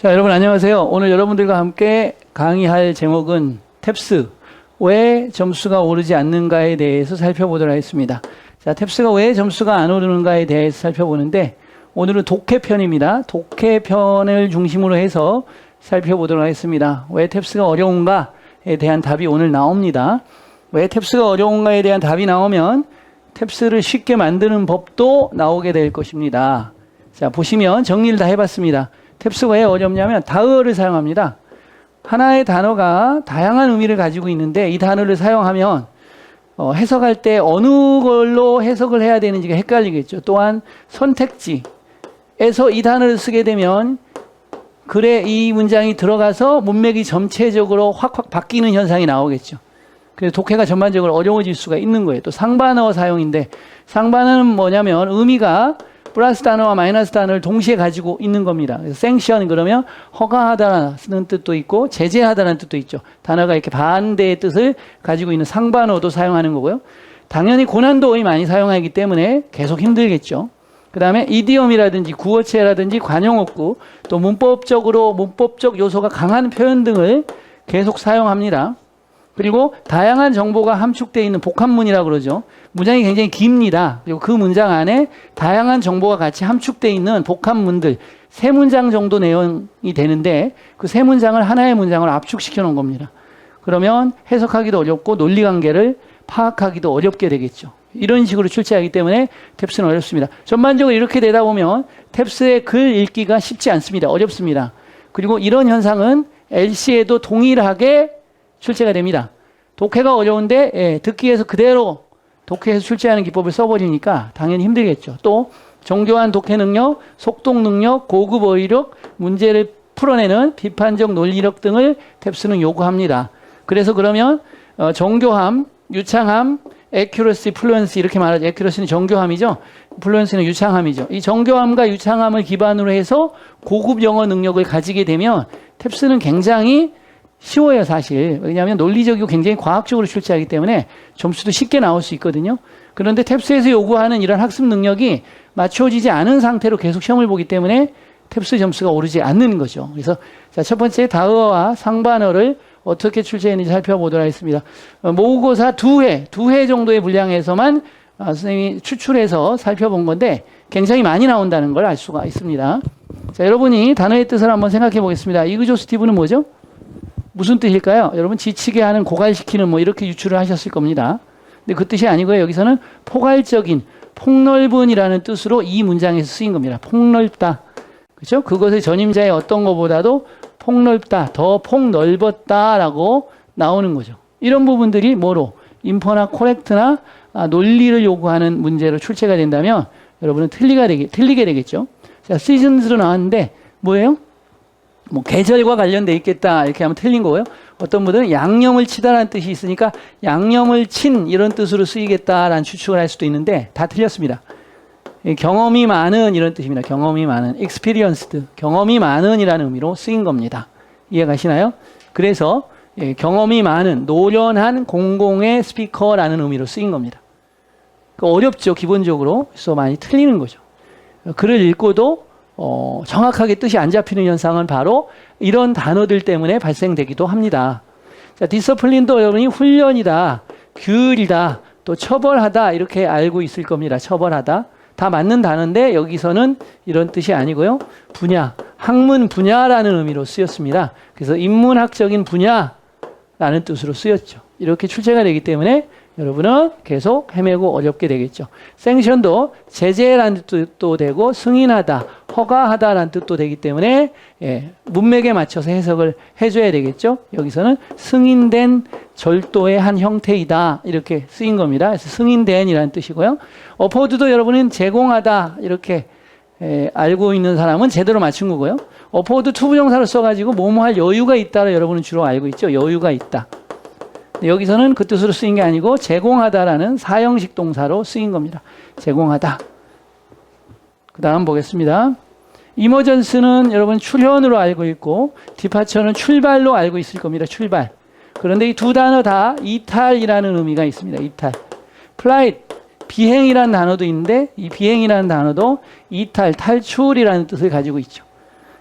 자, 여러분 안녕하세요. 오늘 여러분들과 함께 강의할 제목은 탭스, 왜 점수가 오르지 않는가에 대해서 살펴보도록 하겠습니다. 자, 탭스가 왜 점수가 안 오르는가에 대해서 살펴보는데 오늘은 독해편입니다. 독해편을 중심으로 해서 살펴보도록 하겠습니다. 왜 탭스가 어려운가에 대한 답이 오늘 나옵니다. 왜 탭스가 어려운가에 대한 답이 나오면 탭스를 쉽게 만드는 법도 나오게 될 것입니다. 자, 보시면 정리를 다 해봤습니다. 탭스가 왜 어렵냐면 다어를 사용합니다. 하나의 단어가 다양한 의미를 가지고 있는데 이 단어를 사용하면 해석할 때 어느 걸로 해석을 해야 되는지가 헷갈리겠죠. 또한 선택지에서 이 단어를 쓰게 되면 글에 이 문장이 들어가서 문맥이 전체적으로 확확 바뀌는 현상이 나오겠죠. 그래서 독해가 전반적으로 어려워질 수가 있는 거예요. 또 상반어 사용인데 상반어는 뭐냐면 의미가 플러스 단어와 마이너스 단어를 동시에 가지고 있는 겁니다. 그래서 sanction 그러면 허가하다는 뜻도 있고 제재하다는 뜻도 있죠. 단어가 이렇게 반대의 뜻을 가지고 있는 상반어도 사용하는 거고요. 당연히 고난도어에 많이 사용하기 때문에 계속 힘들겠죠. 그 다음에 이디엄이라든지 구어체라든지 관용어구 또 문법적 요소가 강한 표현 등을 계속 사용합니다. 그리고 다양한 정보가 함축되어 있는 복합문이라고 그러죠. 문장이 굉장히 깁니다. 그리고 그 문장 안에 다양한 정보가 같이 함축되어 있는 복합문들 3문장 정도 내용이 되는데 그 3문장을 하나의 문장을 압축시켜 놓은 겁니다. 그러면 해석하기도 어렵고 논리관계를 파악하기도 어렵게 되겠죠. 이런 식으로 출제하기 때문에 탭스는 어렵습니다. 전반적으로 이렇게 되다 보면 탭스의 글 읽기가 쉽지 않습니다. 어렵습니다. 그리고 이런 현상은 LC에도 동일하게 출제가 됩니다. 독해가 어려운데 듣기에서 그대로 독해에서 출제하는 기법을 써버리니까 당연히 힘들겠죠. 또 정교한 독해 능력, 속독 능력, 고급 어휘력, 문제를 풀어내는 비판적 논리력 등을 탭스는 요구합니다. 그래서 그러면 정교함, 유창함, accuracy, fluency 이렇게 말하죠. accuracy는 정교함이죠. fluency는 유창함이죠. 이 정교함과 유창함을 기반으로 해서 고급 영어 능력을 가지게 되면 탭스는 굉장히 쉬워요, 사실. 왜냐하면 논리적이고 굉장히 과학적으로 출제하기 때문에 점수도 쉽게 나올 수 있거든요. 그런데 탭스에서 요구하는 이런 학습 능력이 맞춰지지 않은 상태로 계속 시험을 보기 때문에 탭스 점수가 오르지 않는 거죠. 그래서 자, 첫 번째 다어와 상반어를 어떻게 출제했는지 살펴보도록 하겠습니다. 모의고사 2회 정도의 분량에서만 선생님이 추출해서 살펴본 건데 굉장히 많이 나온다는 걸 알 수가 있습니다. 자, 여러분이 단어의 뜻을 한번 생각해 보겠습니다. 이그조스티브는 뭐죠? 무슨 뜻일까요? 여러분 지치게 하는 고갈시키는 뭐 이렇게 유추를 하셨을 겁니다. 근데 그 뜻이 아니고요. 여기서는 포괄적인 폭넓은이라는 뜻으로 이 문장에서 쓰인 겁니다. 폭넓다. 그렇죠? 그것의 전임자의 어떤 것보다도 폭넓다, 더 폭넓었다라고 나오는 거죠. 이런 부분들이 뭐로? 인퍼나 코렉트나 논리를 요구하는 문제로 출제가 된다면 여러분은 틀리게 되겠죠. 자, 시즌스로 나왔는데 뭐예요? 뭐 계절과 관련돼 있겠다 이렇게 하면 틀린 거고요. 어떤 분들은 양념을 치다라는 뜻이 있으니까 양념을 친 이런 뜻으로 쓰이겠다라는 추측을 할 수도 있는데 다 틀렸습니다. 경험이 많은 이런 뜻입니다. 경험이 많은 experienced 경험이 많은이라는 의미로 쓰인 겁니다. 이해가시나요? 그래서 경험이 많은 노련한 공공의 스피커라는 의미로 쓰인 겁니다. 어렵죠, 기본적으로. 그래서 많이 틀리는 거죠. 글을 읽고도 정확하게 뜻이 안 잡히는 현상은 바로 이런 단어들 때문에 발생되기도 합니다. 자, 디서플린도 여러분이 훈련이다, 규율이다, 또 처벌하다 이렇게 알고 있을 겁니다. 처벌하다. 다 맞는 단어인데 여기서는 이런 뜻이 아니고요. 분야, 학문 분야라는 의미로 쓰였습니다. 그래서 인문학적인 분야라는 뜻으로 쓰였죠. 이렇게 출제가 되기 때문에 여러분은 계속 헤매고 어렵게 되겠죠. 생션도 제재라는 뜻도 되고 승인하다, 허가하다라는 뜻도 되기 때문에 문맥에 맞춰서 해석을 해줘야 되겠죠. 여기서는 승인된 절도의 한 형태이다 이렇게 쓰인 겁니다. 그래서 승인된이라는 뜻이고요. 어포드도 여러분은 제공하다 이렇게 알고 있는 사람은 제대로 맞춘 거고요. 어포드 투부정사를 써가지고 뭐뭐 할 여유가 있다를 여러분은 주로 알고 있죠. 여유가 있다. 여기서는 그 뜻으로 쓰인 게 아니고 제공하다라는 사형식 동사로 쓰인 겁니다. 제공하다. 그 다음 보겠습니다. 이머전스는 여러분 출현으로 알고 있고 디파처는 출발로 알고 있을 겁니다. 출발. 그런데 이 두 단어 다 이탈이라는 의미가 있습니다. 이탈. 플라이트, 비행이라는 단어도 있는데 이 비행이라는 단어도 이탈, 탈출이라는 뜻을 가지고 있죠.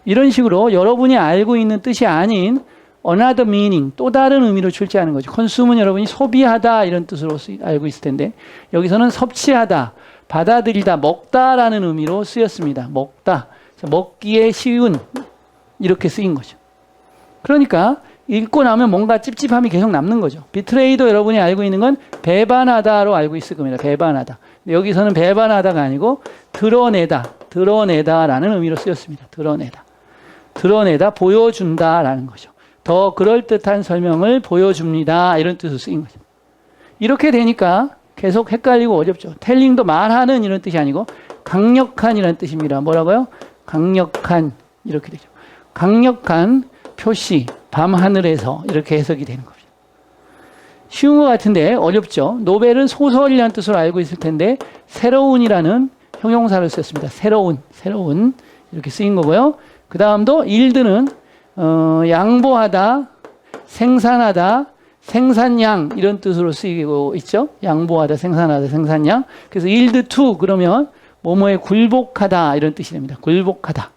이런 식으로 여러분이 알고 있는 뜻이 아닌 another meaning, 또 다른 의미로 출제하는 거죠. consume은 여러분이 소비하다 이런 뜻으로 알고 있을 텐데 여기서는 섭취하다, 받아들이다, 먹다라는 의미로 쓰였습니다. 먹다, 먹기에 쉬운 이렇게 쓰인 거죠. 그러니까 읽고 나면 뭔가 찝찝함이 계속 남는 거죠. 비트레이도 여러분이 알고 있는 건 배반하다로 알고 있을 겁니다. 배반하다. 여기서는 배반하다가 아니고 드러내다라는 의미로 쓰였습니다. 드러내다, 보여준다라는 거죠. 더 그럴듯한 설명을 보여줍니다. 이런 뜻으로 쓰인 거죠. 이렇게 되니까 계속 헷갈리고 어렵죠. 텔링도 말하는 이런 뜻이 아니고 강력한 이런 뜻입니다. 뭐라고요? 강력한 이렇게 되죠. 강력한 표시, 밤하늘에서 이렇게 해석이 되는 겁니다. 쉬운 것 같은데 어렵죠. 노벨은 소설이라는 뜻으로 알고 있을 텐데 새로운이라는 형용사를 썼습니다. 새로운 이렇게 쓰인 거고요. 그 다음도 일드는 양보하다, 생산하다, 생산량 이런 뜻으로 쓰이고 있죠. 양보하다, 생산하다, 생산량. 그래서 yield to 그러면 뭐뭐에 굴복하다 이런 뜻이 됩니다. 굴복하다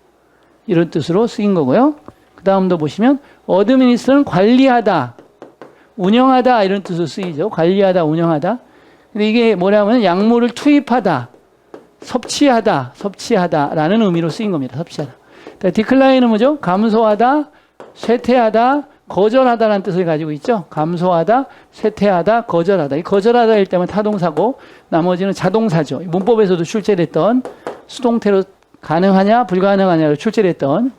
이런 뜻으로 쓰인 거고요. 그 다음도 보시면 administer는 관리하다, 운영하다 이런 뜻으로 쓰이죠. 관리하다, 운영하다. 근데 이게 뭐냐면 약물을 투입하다, 섭취하다라는 의미로 쓰인 겁니다. 섭취하다. 디클라인은 뭐죠? 감소하다, 쇠퇴하다, 거절하다라는 뜻을 가지고 있죠. 감소하다, 쇠퇴하다, 거절하다. 이 거절하다일 때만 타동사고 나머지는 자동사죠. 문법에서도 출제됐던 수동태로 가능하냐 불가능하냐로 출제됐던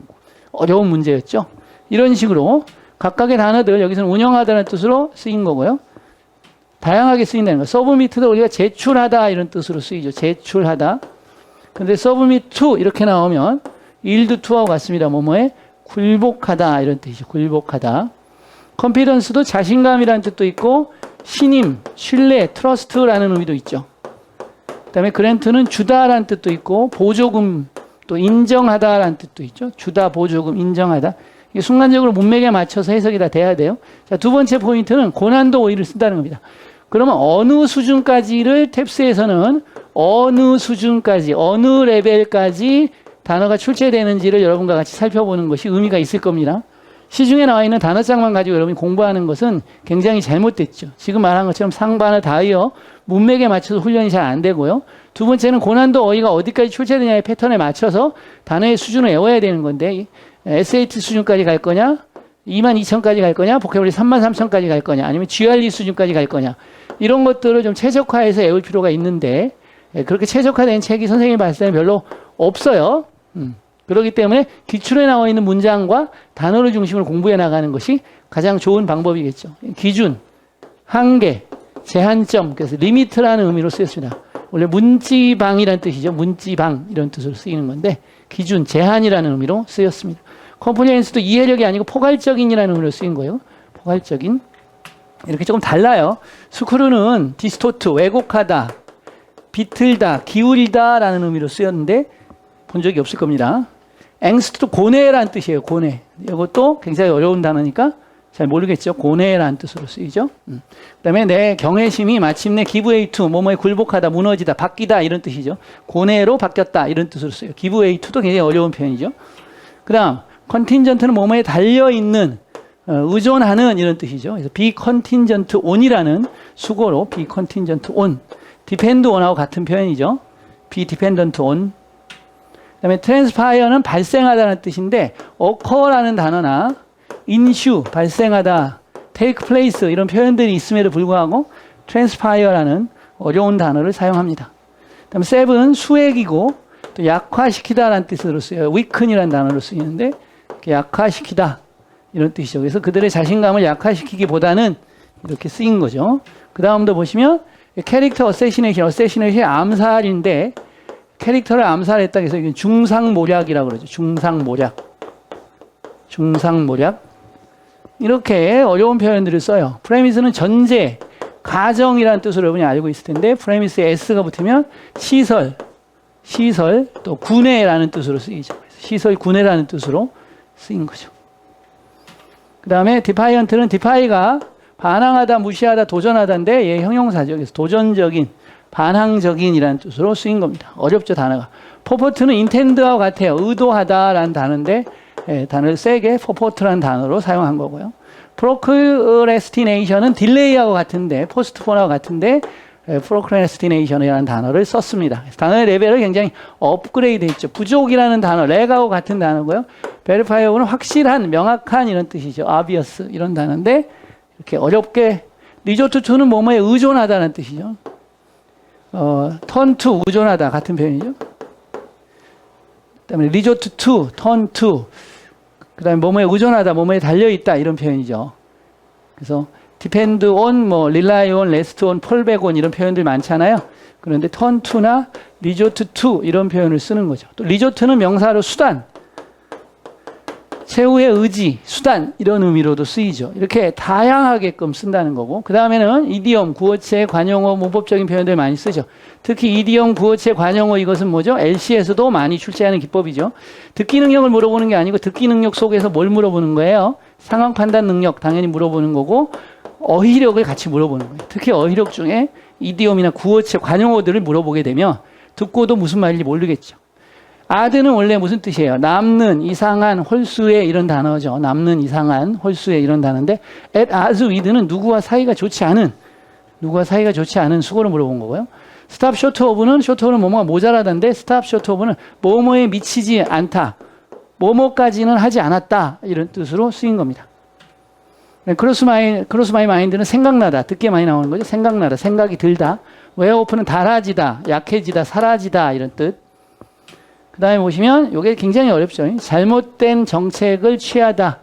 어려운 문제였죠. 이런 식으로 각각의 단어들 여기서는 운영하다는 뜻으로 쓰인 거고요. 다양하게 쓰인다는 거. 서브미트도 우리가 제출하다 이런 뜻으로 쓰이죠. 제출하다. 근데 서브미트 to 이렇게 나오면 yield to하고 같습니다. 뭐뭐에 굴복하다 이런 뜻이죠. 굴복하다. 컨피던스도 자신감이라는 뜻도 있고 신임, 신뢰, 트러스트라는 의미도 있죠. 그 다음에 그랜트는 주다라는 뜻도 있고 보조금 또 인정하다라는 뜻도 있죠. 주다, 보조금, 인정하다. 이게 순간적으로 문맥에 맞춰서 해석이 다 돼야 돼요. 자, 두 번째 포인트는 고난도 오이를 쓴다는 겁니다. 그러면 어느 수준까지를 탭스에서는 어느 수준까지, 어느 레벨까지 단어가 출제되는지를 여러분과 같이 살펴보는 것이 의미가 있을 겁니다. 시중에 나와 있는 단어장만 가지고 여러분이 공부하는 것은 굉장히 잘못됐죠. 지금 말한 것처럼 상반어, 다이어, 문맥에 맞춰서 훈련이 잘 안 되고요. 두 번째는 고난도 어휘가 어디까지 출제되냐의 패턴에 맞춰서 단어의 수준을 외워야 되는 건데 SAT 수준까지 갈 거냐, 22,000까지 갈 거냐, 보캐블러리 33,000까지 갈 거냐, 아니면 GRE 수준까지 갈 거냐 이런 것들을 좀 최적화해서 외울 필요가 있는데 그렇게 최적화된 책이 선생님이 봤을 때는 별로 없어요. 그렇기 때문에 기출에 나와 있는 문장과 단어를 중심으로 공부해 나가는 것이 가장 좋은 방법이겠죠. 기준, 한계, 제한점, 그래서 리미트라는 의미로 쓰였습니다. 원래 문지방이라는 뜻이죠. 문지방 이런 뜻으로 쓰이는 건데 기준, 제한이라는 의미로 쓰였습니다. 컴플리언스도 이해력이 아니고 포괄적인이라는 의미로 쓰인 거예요. 포괄적인. 이렇게 조금 달라요. 스크루는 디스토트, 왜곡하다, 비틀다, 기울이다 라는 의미로 쓰였는데 본 적이 없을 겁니다. 앵스트도 고뇌라는 뜻이에요. 고뇌. 이것도 굉장히 어려운 단어니까 잘 모르겠죠. 고뇌라는 뜻으로 쓰이죠. 그 다음에 내 경외심이 마침내 give way to, 뭐뭐에 굴복하다, 무너지다, 바뀌다 이런 뜻이죠. 고뇌로 바뀌었다 이런 뜻으로 쓰여요. give way to도 굉장히 어려운 표현이죠. 그 다음 contingent는 뭐뭐에 달려있는, 의존하는 이런 뜻이죠. 그래서 be contingent on이라는 수고로 be contingent on, depend on하고 같은 표현이죠. be dependent on. 그 다음에 transpire는 발생하다는 뜻인데 occur라는 단어나 ensue, 발생하다, take place 이런 표현들이 있음에도 불구하고 transpire라는 어려운 단어를 사용합니다. 그 다음에 seven, 수액이고 또 약화시키다라는 뜻으로 쓰여요. weaken이라는 단어로 쓰이는데 약화시키다 이런 뜻이죠. 그래서 그들의 자신감을 약화시키기보다는 이렇게 쓰인 거죠. 그 다음도 보시면 캐릭터 어세시네이션이 암살인데 캐릭터를 암살했다 해서 이게 중상모략이라고 그러죠. 중상모략. 이렇게 어려운 표현들을 써요. 프레미스는 전제, 가정이라는 뜻으로 여러분이 알고 있을 텐데 프레미스에 S가 붙으면 시설, 또 군해라는 뜻으로 쓰이죠. 시설, 군해라는 뜻으로 쓰인 거죠. 그 다음에 디파이언트는 디파이가 반항하다, 무시하다, 도전하다인데 얘 형용사죠. 그래서 도전적인, 반항적인이라는 뜻으로 쓰인 겁니다. 어렵죠, 단어가. 퍼포트는 인텐드와 같아요. 의도하다라는 단어인데 단어를 세게 purport라는 단어로 사용한 거고요. procrastination은 딜레이하고 같은데, postpone하고 같은데, procrastination이라는 단어를 썼습니다. 단어의 레벨을 굉장히 업그레이드 했죠. 부족이라는 단어, 렉하고 같은 단어고요. verify는 확실한, 명확한 이런 뜻이죠. obvious 이런 단어인데 이렇게 어렵게 resort to는 뭐뭐에 의존하다는 뜻이죠. turn to 의존하다 같은 표현이죠. 그다음에 resort to, turn to 그다음에 뭐뭐에 의존하다, 뭐뭐에 달려있다 이런 표현이죠. 그래서 depend on, 뭐 rely on, rest on, fall back on 이런 표현들 많잖아요. 그런데 turn to나 resort to 이런 표현을 쓰는 거죠. 또 resort는 명사로 수단, 최후의 의지, 수단 이런 의미로도 쓰이죠. 이렇게 다양하게끔 쓴다는 거고, 그 다음에는 이디엄, 구어체, 관용어, 문법적인 표현들 많이 쓰죠. 특히 이디엄, 구어체, 관용어 이것은 뭐죠? LC에서도 많이 출제하는 기법이죠. 듣기 능력을 물어보는 게 아니고 듣기 능력 속에서 뭘 물어보는 거예요? 상황 판단 능력 당연히 물어보는 거고, 어휘력을 같이 물어보는 거예요. 특히 어휘력 중에 이디엄이나 구어체, 관용어들을 물어보게 되면 듣고도 무슨 말인지 모르겠죠. 아드는 원래 무슨 뜻이에요? 남는, 이상한, 홀수의 이런 단어죠. 남는, 이상한, 홀수의 이런 단어인데 at as with는 누구와 사이가 좋지 않은 수고를 물어본 거고요. stop short of는 short of는 뭐뭐가 모자라다인데 stop short of는 뭐뭐에 미치지 않다. 뭐뭐까지는 하지 않았다. 이런 뜻으로 쓰인 겁니다. 크로스 마이 마인드는 생각나다. 듣게 많이 나오는 거죠. 생각나다. 생각이 들다. wear off는 달아지다. 약해지다. 사라지다. 이런 뜻. 그 다음에 보시면 이게 굉장히 어렵죠. 잘못된 정책을 취하다.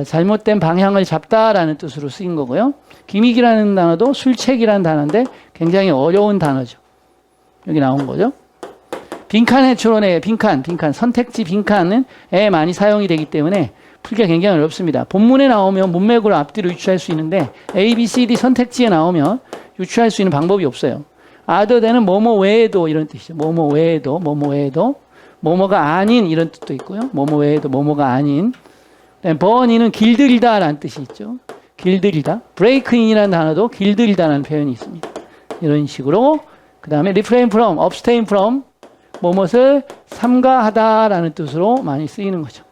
잘못된 방향을 잡다라는 뜻으로 쓰인 거고요. 기믹이라는 단어도 술책이라는 단어인데 굉장히 어려운 단어죠. 여기 나온 거죠. 빈칸에 추론해. 빈칸. 선택지 빈칸은 많이 사용이 되기 때문에 풀기가 굉장히 어렵습니다. 본문에 나오면 문맥으로 앞뒤로 유추할 수 있는데 A, B, C, D 선택지에 나오면 유추할 수 있는 방법이 없어요. other than은 뭐뭐 외에도 이런 뜻이죠. 뭐뭐 외에도 뭐뭐가 아닌 이런 뜻도 있고요. 뭐뭐 외에도 뭐뭐가 아닌. burn이는 길들이다라는 뜻이 있죠. 길들이다. break in이라는 단어도 길들이다라는 표현이 있습니다. 이런 식으로. 그 다음에 refrain from, abstain from 뭐뭇을 삼가하다라는 뜻으로 많이 쓰이는 거죠.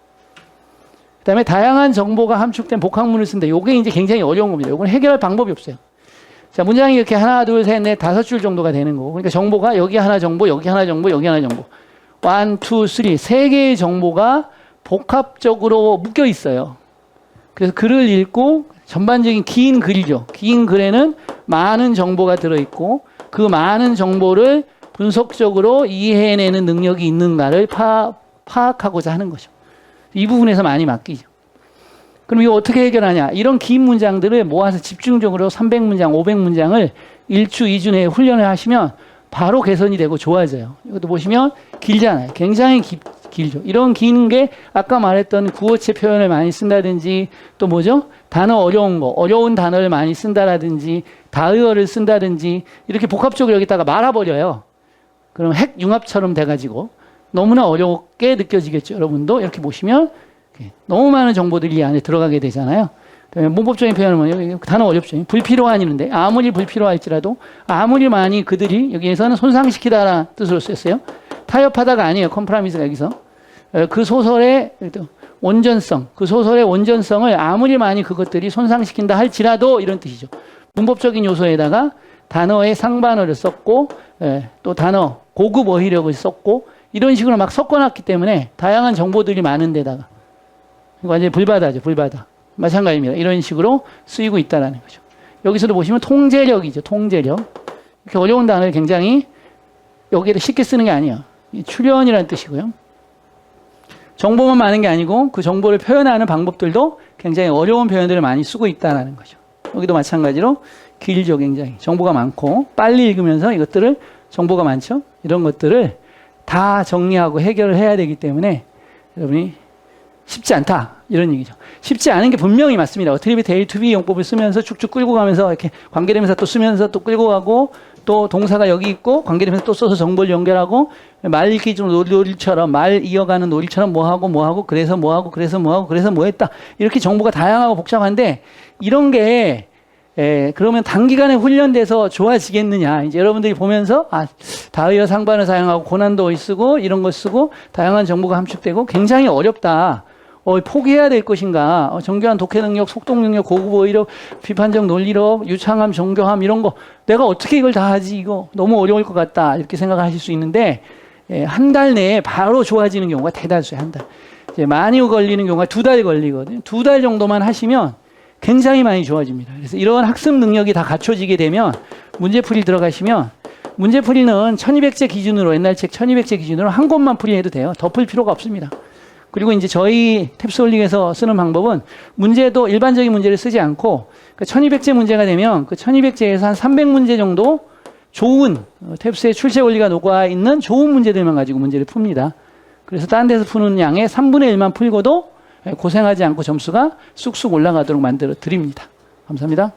그 다음에 다양한 정보가 함축된 복합문을 쓴다. 이게 이제 굉장히 어려운 겁니다. 이건 해결할 방법이 없어요. 자, 문장이 이렇게 하나, 둘, 셋, 넷, 5줄 정도가 되는 거고. 그러니까 정보가 여기 하나 정보, 여기 하나 정보, 여기 하나 정보. 1, 2, 3, 3개의 정보가 복합적으로 묶여 있어요. 그래서 글을 읽고 전반적인 긴 글이죠. 긴 글에는 많은 정보가 들어있고 그 많은 정보를 분석적으로 이해해내는 능력이 있는가를 파악하고자 하는 거죠. 이 부분에서 많이 맡기죠. 그럼 이거 어떻게 해결하냐? 이런 긴 문장들을 모아서 집중적으로 300문장, 500문장을 1주, 2주 내에 훈련을 하시면 바로 개선이 되고 좋아져요. 이것도 보시면 길잖아요. 굉장히 길죠. 이런 긴 게 아까 말했던 구어체 표현을 많이 쓴다든지 또 뭐죠? 단어 어려운 단어를 많이 쓴다라든지 다의어를 쓴다든지 이렇게 복합적으로 여기다가 말아버려요. 그럼 핵융합처럼 돼가지고 너무나 어렵게 느껴지겠죠. 여러분도 이렇게 보시면 너무 많은 정보들이 이 안에 들어가게 되잖아요. 문법적인 표현은 뭐예요? 단어 어렵죠. 불필요한 이는데 아무리 불필요할지라도 아무리 많이 그들이 여기에서는 손상시키다라는 뜻으로 쓰였어요. 타협하다가 아니에요. 컴프라미스가 여기서. 그 소설의 온전성, 그 소설의 온전성을 아무리 많이 그것들이 손상시킨다 할지라도 이런 뜻이죠. 문법적인 요소에다가 단어의 상반어를 썼고 또 단어 고급 어휘력을 썼고 이런 식으로 막 섞어놨기 때문에 다양한 정보들이 많은 데다가 완전히 불바다죠. 불바다. 마찬가지입니다. 이런 식으로 쓰이고 있다는 거죠. 여기서도 보시면 통제력이죠. 통제력. 이렇게 어려운 단어를 굉장히 여기에도 쉽게 쓰는 게 아니에요. 출연이라는 뜻이고요. 정보만 많은 게 아니고 그 정보를 표현하는 방법들도 굉장히 어려운 표현들을 많이 쓰고 있다는 거죠. 여기도 마찬가지로 길죠. 굉장히. 정보가 많고 빨리 읽으면서 이것들을 정보가 많죠. 이런 것들을 다 정리하고 해결을 해야 되기 때문에 여러분이 쉽지 않다. 이런 얘기죠. 쉽지 않은 게 분명히 맞습니다. 어트리뷰트 A to B 용법을 쓰면서 쭉쭉 끌고 가면서 이렇게 관계대명사 또 쓰면서 또 끌고 가고 또 동사가 여기 있고 관계대명사 또 써서 정보를 연결하고 말 읽기 좀 놀이처럼 말 이어가는 놀이처럼 뭐하고 그래서 뭐하고 그래서 뭐하고 그래서 뭐했다. 이렇게 정보가 다양하고 복잡한데 이런 게 그러면 단기간에 훈련돼서 좋아지겠느냐. 이제 여러분들이 보면서 다의어 상반을 사용하고 고난도 어휘 쓰고 이런 거 쓰고 다양한 정보가 함축되고 굉장히 어렵다. 포기해야 될 것인가? 정교한 독해 능력, 속독 능력, 고급 어휘력, 비판적 논리력, 유창함, 정교함 이런 거 내가 어떻게 이걸 다 하지? 이거 너무 어려울 것 같다. 이렇게 생각하실 수 있는데 한 달 내에 바로 좋아지는 경우가 대다수예요. 한 달. 이제 많이 걸리는 경우가 2달 걸리거든요. 2달 정도만 하시면 굉장히 많이 좋아집니다. 그래서 이런 학습 능력이 다 갖춰지게 되면 문제풀이 들어가시면 문제풀이는 1200제 기준으로 옛날 책 1200제 기준으로 한 권만 풀이해도 돼요. 더 풀 필요가 없습니다. 그리고 이제 저희 탭스홀릭에서 쓰는 방법은 문제도 일반적인 문제를 쓰지 않고 그 1200제 문제가 되면 그 1200제에서 한 300문제 정도 좋은 탭스의 출제 원리가 녹아 있는 좋은 문제들만 가지고 문제를 풉니다. 그래서 다른 데서 푸는 양의 3분의 1만 풀고도 고생하지 않고 점수가 쑥쑥 올라가도록 만들어 드립니다. 감사합니다.